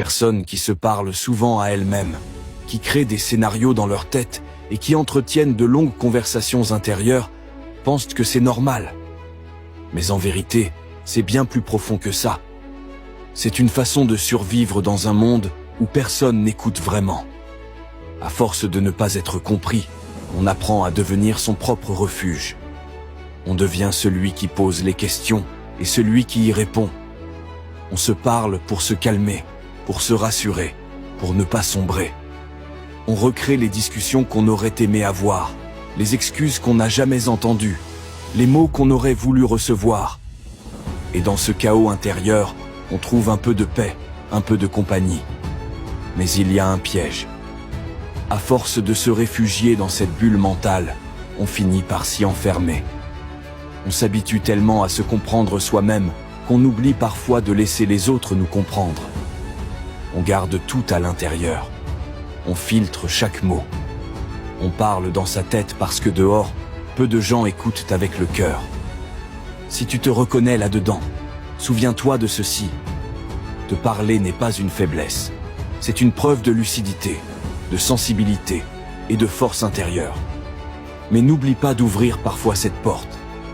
Personnes qui se parlent souvent à elles-mêmes, qui créent des scénarios dans leur tête et qui entretiennent de longues conversations intérieures, pensent que c'est normal. Mais en vérité, c'est bien plus profond que ça. C'est une façon de survivre dans un monde où personne n'écoute vraiment. À force de ne pas être compris, on apprend à devenir son propre refuge. On devient celui qui pose les questions et celui qui y répond. On se parle pour se calmer, pour se rassurer, pour ne pas sombrer. On recrée les discussions qu'on aurait aimé avoir, les excuses qu'on n'a jamais entendues, les mots qu'on aurait voulu recevoir. Et dans ce chaos intérieur, on trouve un peu de paix, un peu de compagnie. Mais il y a un piège. À force de se réfugier dans cette bulle mentale, on finit par s'y enfermer. On s'habitue tellement à se comprendre soi-même qu'on oublie parfois de laisser les autres nous comprendre. On garde tout à l'intérieur. On filtre chaque mot. On parle dans sa tête parce que dehors, peu de gens écoutent avec le cœur. Si tu te reconnais là-dedans, souviens-toi de ceci. Te parler n'est pas une faiblesse. C'est une preuve de lucidité, de sensibilité et de force intérieure. Mais n'oublie pas d'ouvrir parfois cette porte.